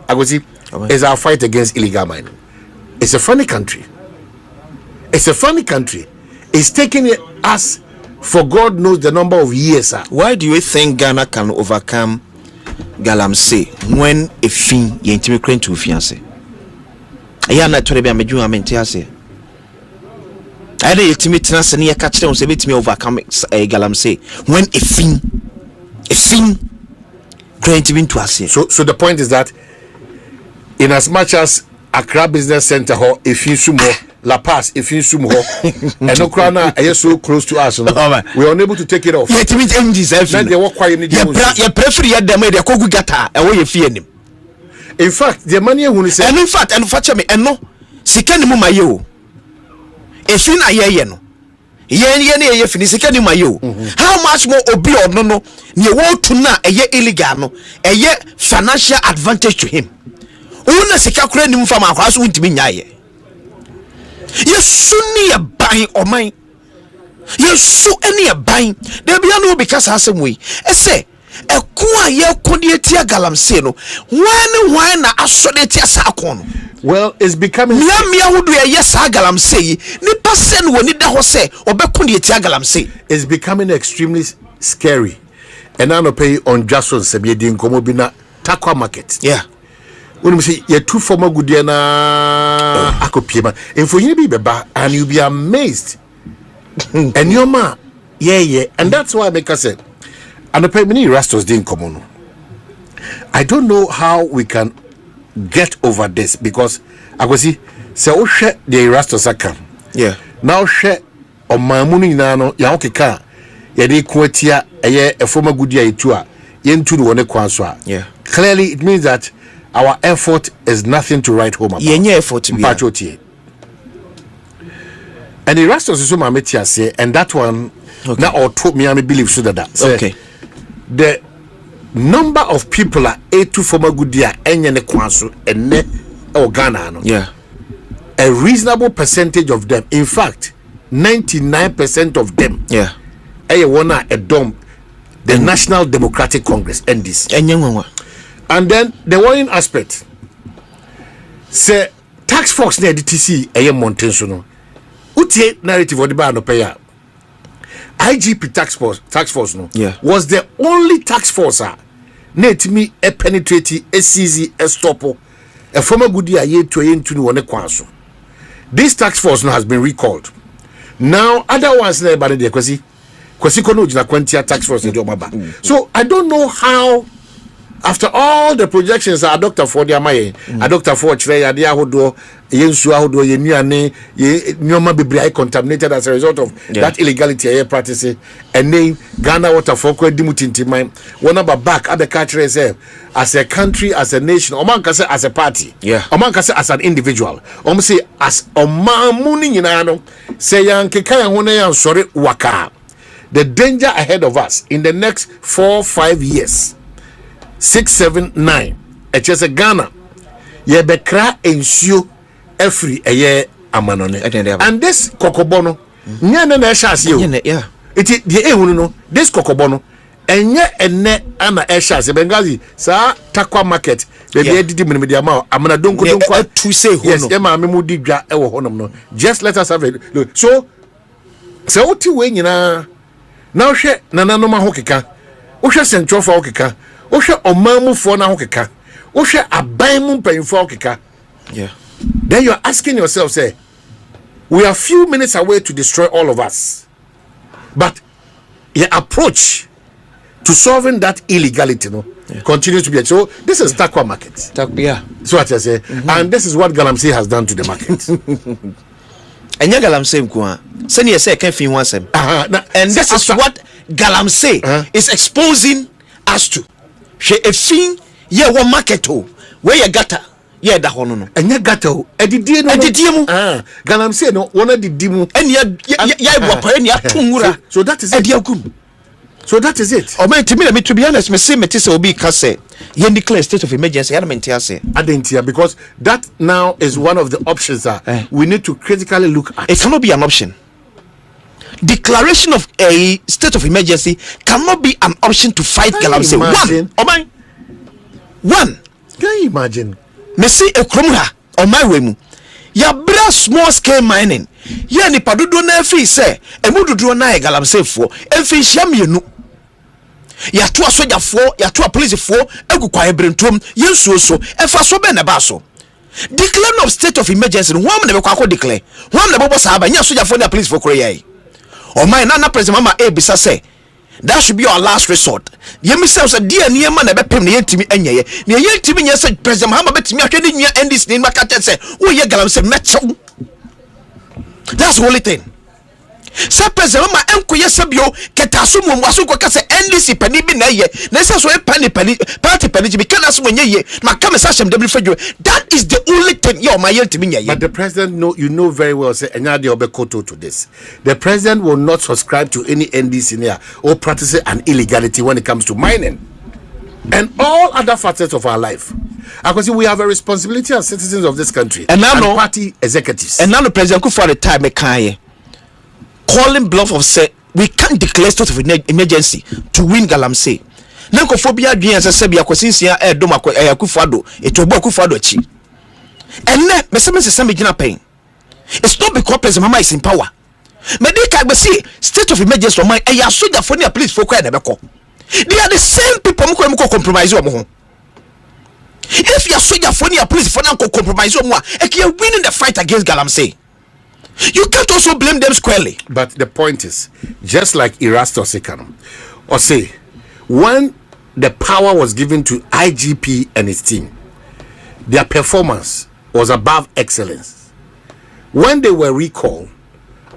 Agosi, is our fight against illegal mining. It's a funny country. It's a funny country. It's taking us for God knows the number of years. Why do you think Ghana can overcome Galamsey when a fin intimate to fiancé? I am not to be a major amentiase. I did ultimate transcend catch them, say me overcome Galamsey when a fin creating to us. So the point is that in as much as Accra Business Center, if you sumo La Paz, if you sumo, and Okrana are so close to us, we are unable to take it off. Yet meet MDs. They walk quietly. You prefer them with their Kogugata, and where you fear them. In fact, the money who say, and in fact, and fetch me, and no, Sikanimu Mayo. If you are yeno, yen finish Sikanimu. How much more obi or no, you want to know a year illegal, a year financial advantage to him. Una Sikakure nim from our house won't be nyaye. You soon a buying or mine. You so any a buying. There be no because has some way. I say, a quiet Kodiatia Galamsey. Why na asodetia sakon? Well, it's becoming. Mia would be a yes, Galamsey. Nipa send when it say or Bekundiatia Galamsey. It's becoming extremely scary. And I no pay on Jason Sabiedin Komobina Takwa market. Yeah. When we say you're too formal good na akopiema. And for you be beba and you'll be amazed. And your ma, yeah. And that's why I make us say, and the many rastos didn't come on. I don't know how we can get over this because I go see so share the rastos account. Yeah. Now share on my money nano ya okeka ya de kwetia a former good year to into the one kwanswa. Yeah. Clearly it means that our effort is nothing to write home about. Yeah, effort to be. And the rest of the summer metia say, and that one now or told me I believe so that. Okay. The number of people are A2 former good year and kwanso and ne or Ghana. Yeah. A reasonable percentage of them, in fact, 99% of them. Yeah. A dom the National Democratic Congress and this. And then the worrying aspect, say tax force near DTC a mountain no. Utie narrative of the bar no pay. IGP tax force no. Yeah. Was the only tax force net me a penetrate a seize a stopper a former good year to into one kwanso. This tax force no has been recalled. Now other ones there by the kwasi kono jina kwantia tax force in Jomaba. So I don't know how. After all the projections are Dr. Ford Yamaye, a Dr. Ford Chrea, the Ahodo, Yensu Ahodo, Yenuane, Nyoma Bibri contaminated as a result of that illegality air practices, and name Ghana Water for Dimutinti mine. One about back at the country as a country, as a nation, Oman Kase as a party, Oman Kase as an individual, say as Oman Mooning in Ano, say Yankaya Hone sorry Waka. The danger ahead of us in the next 4-5 years. 6, 7, 9. It's a Ghana. Ye bekra ensure every a year amanone. And this kokobono, nyane na eshas yo. Yeah. It is the no. This kokobono, enye ene ana eshas. Bengazi sa takwa market. Baby didi media ma. Amana donko to say hono. Yes, ema memu digwa ewo honom no. Just let us have it. So oti we nyina. Now she nananoma hokeka. Osha central for hokeka. Osha omamu for na hokeka. Osha abaimu mpanyimfo hokeka. Yeah. Then you're asking yourself, say, we are a few minutes away to destroy all of us. But your approach to solving that illegality continues to be. So this is Takwa market. Yeah. So what I say. And this is what Galamsey has done to the market. And you Galamsey mkwa. Send you say can fin one sem. And this is what Galamsey is exposing us to. She a fin ye one market where you gata. Yeah, that one no. And you gata edidi no. Edidi mu. Galamsey no one edidi mu. And ya wapa and ya tungura. So that is it. So that is it. Oh man, to be honest, me say me tise obi ka say ye declare state of emergency. I don't say. Because that now is one of the options that we need to critically look at. It cannot be an option. Declaration of a state of emergency cannot be an option to fight Galamsey. One. Can you imagine? Me see a kromha on my way mu. Ya bra small scale mining. Ya ni padudo na fi se emududu na e Galamsey fo. Emfi hia mienu. Ya to soja fo, ya to police fo, egu kwa ebrentom, yensuo so, efa so be na ba so. Declaring of state of emergency, who am never quite declare. Who am never saba, nya soja for the police for Korea. Or my nana president mama bisa say. That should be our last resort. Yemi says a dear near man about pay me to me and ye. Near ye to me, yes, President Mahama bet me. I can't end this name. I can't say, oh, ye Galamsey metso. That's the only thing. Sa President Mahama enko yesabio ketasu mu wasu ko kase NDC pani bi na ye. Na say so pani party pani bi kana so nye ye. Ma come say shem double fedro. That is the only thing yo my to me ye. But the president know very well say enya de obekoto to this. The president will not subscribe to any NDC near or practice an illegality when it comes to mining and all other facets of our life. Because we have a responsibility as citizens of this country and party executives. And now the president could for the time me calling bluff of say we can't declare state of emergency to win Galamsey. Nankophobia dream as a sebia kwasinsia e dom akufado etobo akufado achi. Enne meseme se same gina pain. It's not because President Mahama is in power. Medika be see state of emergency on my e ya soldier for near police for kwa na beko. They are the same people who compromise omo ho. If you are soldier for near police for now compromise omo a e can winning the fight against Galamsey. You can't also blame them squarely. But the point is, just like Erastus Osei, when the power was given to IGP and his team, their performance was above excellence. When they were recalled,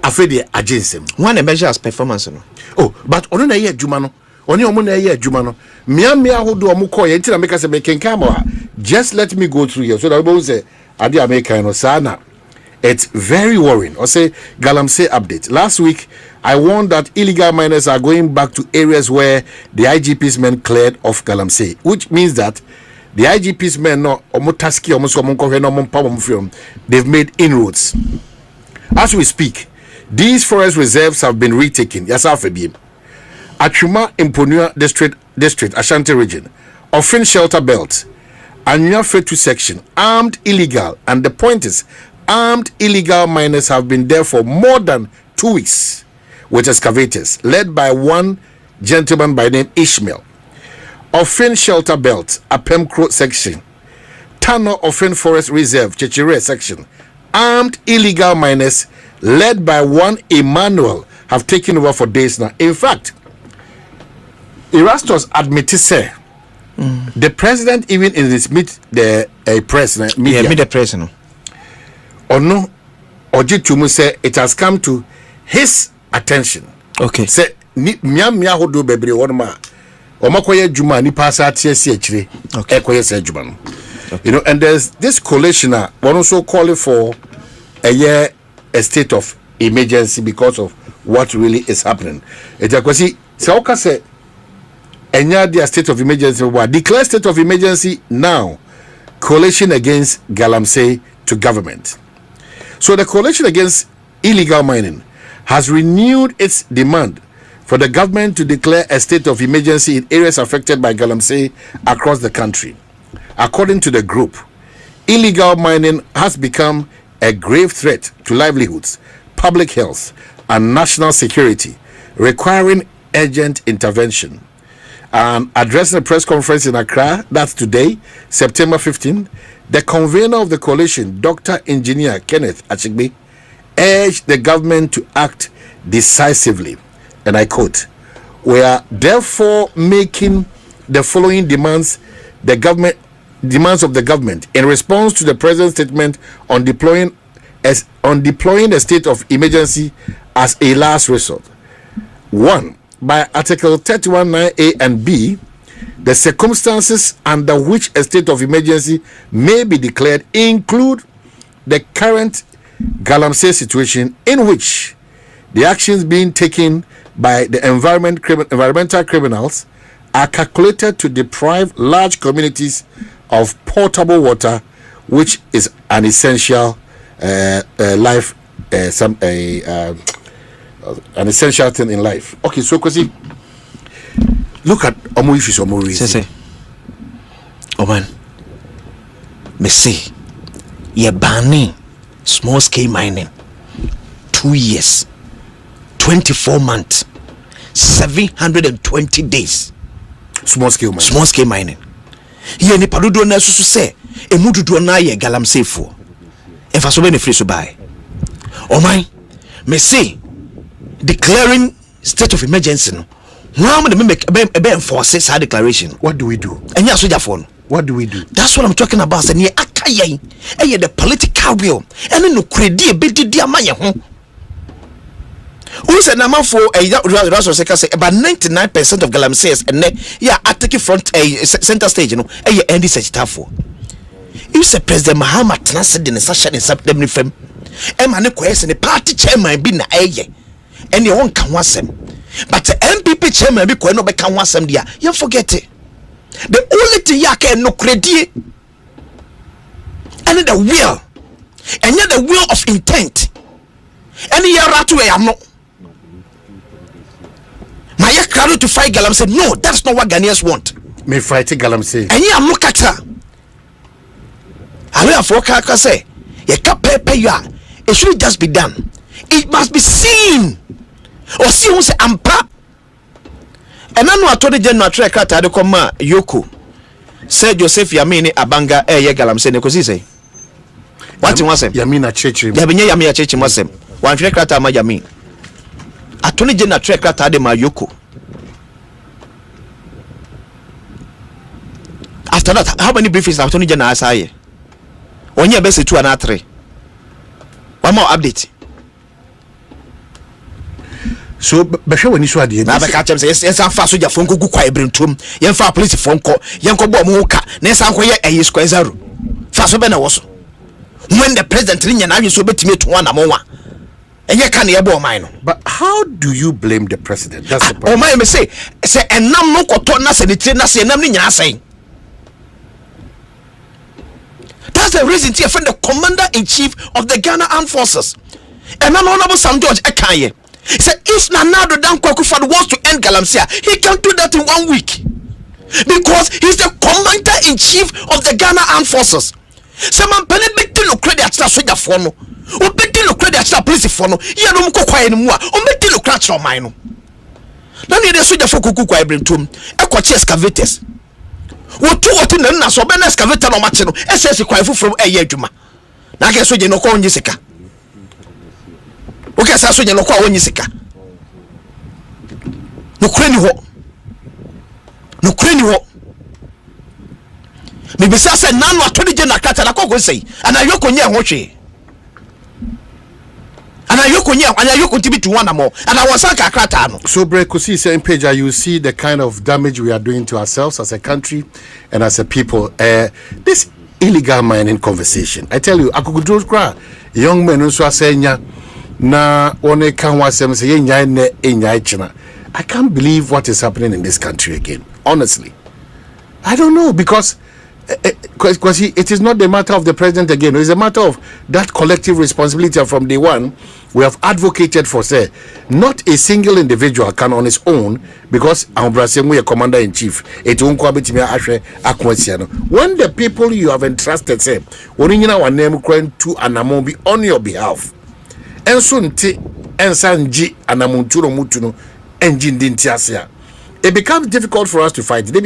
after they against him. One measure as performance, no. Oh, but on a year, Jumano, only on a year, Jumano, Mia who do a muko, until I make us a making camera. Just let me go through here. So that will say, Adi America no sana. It's very worrying. Osei Galamsey update. Last week, I warned that illegal miners are going back to areas where the IGP's men cleared off Galamsey, which means that the IGP's men they've made inroads. As we speak, these forest reserves have been retaken. Atwuma Imponua district, Ashanti region, Offin Shelter Belt, Anya Fetu section, armed illegal, and the point is, armed illegal miners have been there for more than 2 weeks with excavators led by one gentleman by name Ishmael. Offin Shelter Belt, Apemkro section, Tano Offin Forest Reserve, Chechire section, armed illegal miners led by one Emmanuel have taken over for days now. In fact, Erastus admitted the president even in his press media. The president. Or no, or Jitumu say it has come to his attention. Okay. Say mia ho do bebre wonma. Omakoye juma ni pasa tiesi achire. Okay. Ekoye se juma no. You know, and there's this coalition one also calling for a state of emergency because of what really is happening. Ejakwasi se oka say enya dia state of emergency declare state of emergency now. Coalition against Galamsey to government. So the coalition against illegal mining has renewed its demand for the government to declare a state of emergency in areas affected by Galamsey across the country. According to the group, illegal mining has become a grave threat to livelihoods, public health, and national security, requiring urgent intervention. Addressing a press conference in Accra, that's today, September 15, the convener of the coalition, Dr. Engineer Kenneth Achigbe, urged the government to act decisively. And I quote, "We are therefore making the following demands of the government in response to the president's statement on deploying a state of emergency as a last resort. 1. By Article 31(9)(a) and (b), the circumstances under which a state of emergency may be declared include the current Galamsey situation, in which the actions being taken by the environmental criminals are calculated to deprive large communities of potable water, which is an essential an essential thing in life." Okay, so Kwesi, look at Omo issues, Omo reason. Oh man, me say ye banning small scale mining 2 years 24 months 720 days small scale mining ye ni padodo na susu se emududo na ye Galamsey fo efa so be ne free so buy oman me say declaring state of emergency no how many make enforce that declaration? What do we do? And yeah, soldier phone. What do we do? That's what I'm talking about. Say, the political will. And then no credit, be the amaya home. Who said number for about 99% of Galamsey and then yeah, I take it front center stage, you know, and this is for. You say President Mahama Tanasid in a session in September fem. And question the party chairman be na and you won't come once him. But the MPP chairman be no be can once him there. You forget it. The only thing you can no credit and the will and yet the will of intent. And you are to am not. My crowd to fight Galamsey. No, that's not what Ghanaians want. Me fight Galamsey. And you am look at her. I will for Kaka say, you can't pay you are. It should just be done. It must be seen. Or see who say ampa. And I know I told the general track at the comma Yoko. Said Joseph Yamini Abanga ye Galamsey because say. What you want say? Yamina Church. Yamina Church was him. One track at my Yamin. I told the general track at the Mayoko. After that, how many briefings have Tony General say? 1 year best 2 and 3. One more update. So, but show when you saw the catch him says, yes, I'm fast with your phone. Go quiet, bring to him. Young far police phone call. Young Moka. Next time, a square zero. Fast open was when the president in your so bet me to 1 more. And you can't hear mine. But how do you blame the president? That's the point. Oh, my, say, and now no cotonas and it's not saying. That's the reason to offend the commander-in-chief of the Ghana Armed Forces. And Honorable Sam George Ekaye said if Nana Dan Kwakufado wants to end Galamsey, he can do that in 1 week. Because he's the commander-in-chief of the Ghana Armed Forces. Someone benefit no credit at soldier for no. Or betting no credit at police for no. You don't go quiet anymore. Or betting no crash or mine. Now need a soldier for Kuku bring to him. Equachi excavators. What in the Nassau Ben excavator no match no SS quite from a year juma. Na guess so you no call Jessica. Okay, so you no call Jessica. No cranny ho. No cranny ho. Maybe say none what 20 general cat na ko say. And I yoko nya ho hwe. And I yoko to be to one more. And I was like a cratano. So, Brekusi, same page, you see the kind of damage we are doing to ourselves as a country and as a people. This illegal mining conversation, I tell you, I could do cry. Young men who are saying, na one can was say, I can't believe what is happening in this country again. Honestly, I don't know because it is not the matter of the president again. It is a matter of that collective responsibility from day one. We have advocated for, say, not a single individual can on his own, because we are commander-in-chief. When the people you have entrusted, say, when you know name to Anamo be on your behalf, and soon and Sanji Anamunturo Mutuno engine dintiasia, it becomes difficult for us to fight. The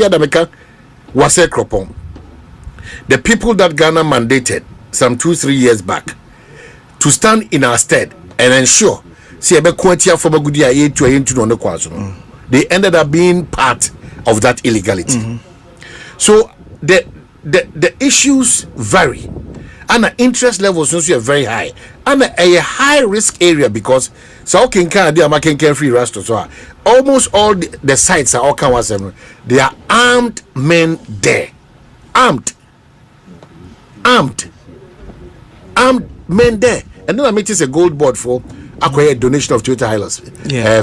people that Ghana mandated some 2-3 years back to stand in our stead and ensure they ended up being part of that illegality. So the issues vary and the interest levels also are very high and a high risk area because so free almost all the sites are all they are armed men there, armed men there. And then I made this a gold board for a donation of Toyota Hilux.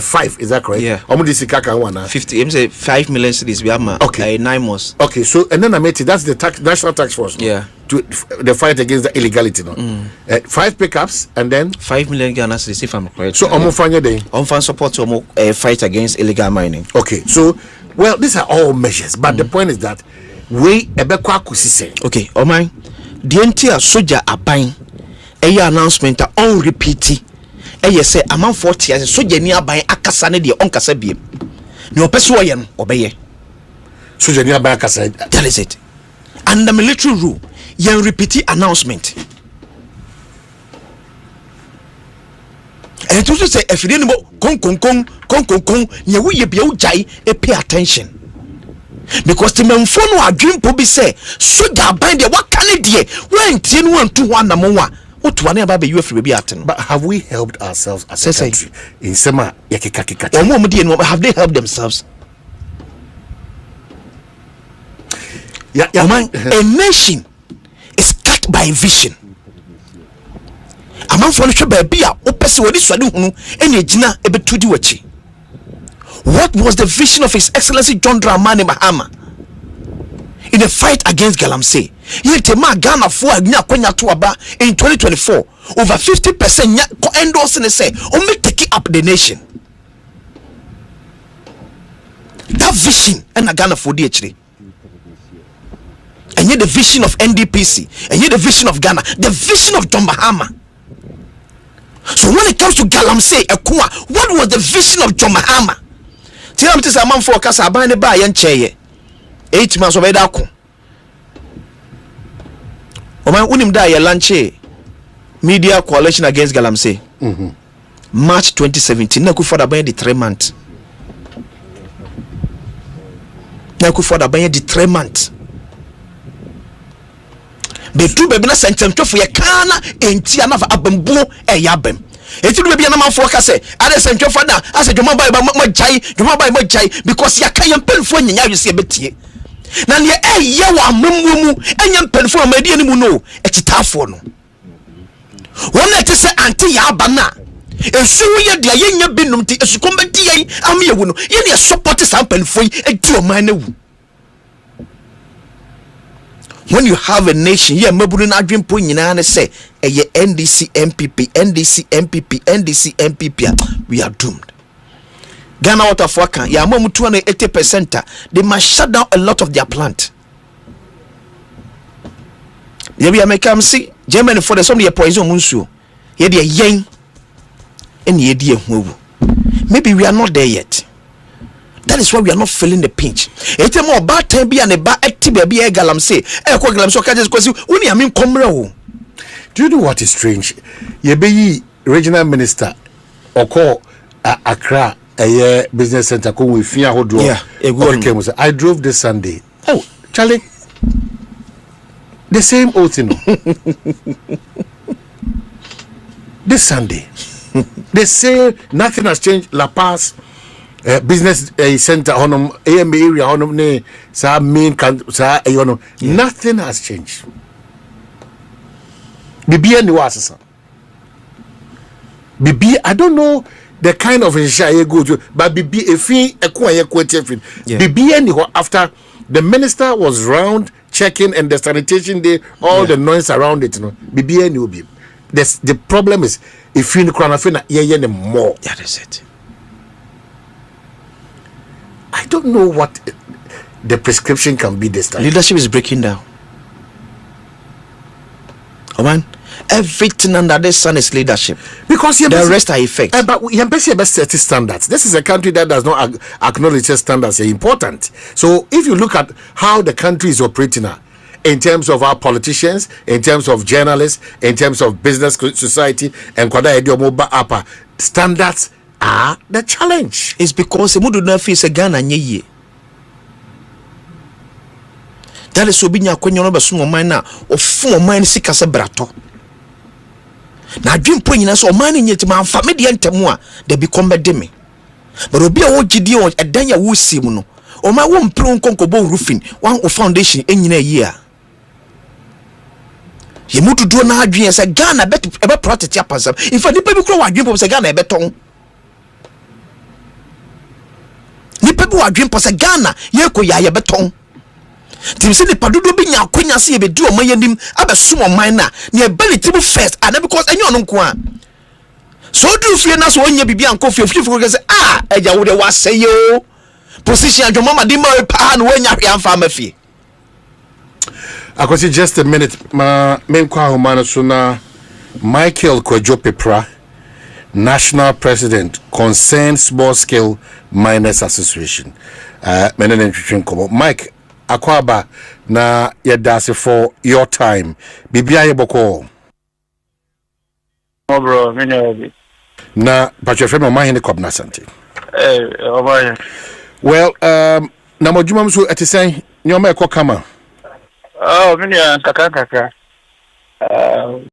5, is that correct? Yeah. 50. 5 million cities. We have okay. 9 months. Okay, so and then I made it. That's the national tax force. No? Yeah. To the fight against the illegality. No. 5 pickups and then 5 million Ghana cedis, if I'm correct. So Omanhene day. Omanhene support to fight against illegal mining. Okay, so well, these are all measures, but the point is that we ebekwa kusise. Okay, Omanhene. the entire soldier aban eye announcement on repeat eye say amount 40 years soldier ni aban akasa ne de onkasa biem ne opeso ye no obeye soldier ni aban akasa. That is it. And the military rule yen repeat announcement. And to say if you didn't kon ye wo ye bia wo jai e pay attention. Because the men phone no adwin po bi say soldier ban de what can de when tie no antu ho anamo a otu na ba be you afri bi aten. But have we helped ourselves as a country in sema yakeka keka? Omo de no have they helped themselves? Yeah. Man, a nation is cut by vision. A man for the baby, what was the vision of His Excellency John Dramani Mahama in the fight against Galamsey? Ghana for in 2024, over 50% endorsing say, only taking up the nation. That vision and Ghana for DHD. And yet the vision of NDPC, and yet the vision of Ghana, the vision of John Mahama. So when it comes to Galamsey, what was the vision of John Mahama? Tell me this a man for Casa Bani Bay and Cheye. 8 months of Edako. Oman unim da ya lanche media coalition against Galamsey. March 2017. Na ku for da ban the 3 months. Na ku for da ban the 3 months. Be do be na sentemtwo for ye kana enti anafa abambu e yabem enti do be na man for ka say ade sentemtwo for na ase dwoma bai ma jai because ya kan yempelfo nyanya hwese e betie na ne e ye wa amammu mu enyem pelfo amadi ani mu no e kitafo no wona te se anti ya aba na esu ye de yenya binum ti esukom be die am ye wu no ye ne support sam pelfo yi e di o man na wu. When you have a nation, yeah, maburu na adwin po nyina na say eye NDC MPP, we are doomed. Ghana Water for can ya mamu 280%, they must shut down a lot of their plant. Yeah, we make am see Germany for the some of poison munsu. Ye dey yen and ye dey ehwu. Maybe we are not there yet. That is why we are not feeling the pinch. It's more bad time be and a bad baby Galamsey. Do you know what is strange? You be regional minister or call Accra a business center come with fear who drove. I drove this Sunday. Oh, Charlie. The same old thing. This Sunday. They say nothing has changed. La Paz. Business center honum AMA area honum ne sa main sa honum nothing has changed. Bibi any was Bibi I don't know the kind of insha you go to but Bibi efin ekwa kwetefin Bibi any after the minister was round checking and the sanitation day all the noise around it Bibi any will be the problem is if you crana ye more. That is it. I don't know what the prescription can be this time. Leadership is breaking down. Oh man, everything under the sun is leadership. Because the rest are effects. But we have best set standards. This is a country that does not acknowledge standards are important. So if you look at how the country is operating now, in terms of our politicians, in terms of journalists, in terms of business society, and standards are the challenge. It's because the do not face a Ghana nye. That is obinya kwenye no beso man na ofu man sika se brato. Na adwempo nyina so man nye ti man fa me de ntemu a de bi kombe de me. But obi a wo gidi o edan ya wo sim no. O ma wo mpro nkonkobo roofing, one foundation enyina yi a. Ye mutu do na adwen se Ghana bet ebe protect ya pasam. In fact nipa bi kro wa adwen po se Ghana ebe ton. Nipa bi wa adwen po se Ghana ye ko ya ye beton. Tim se nipa dodo bi nya akwanya se ye be di o man yanim abesom o man na ne ability first and because enyo no nko a. So do fie na so onya bibia nko fie go say eja wo de wa say yo. Position adwo mama di ma pa na wonya hwe amfa ma fie. Akwasi, just a minute. Ma menkwa homana suna Michael Kwadwo Pepra, National President, Concerned Small Scale Miners Association. Menen ntwetwe komo. Mike akwaba na yedase for your time. Bibia yeboko. Oh bro, me Na patwa frame Omanhene Kwabna Asante. Omanhene. Well, na modwuma mso etisen nyoma ekọ kama. Oh, me kaka.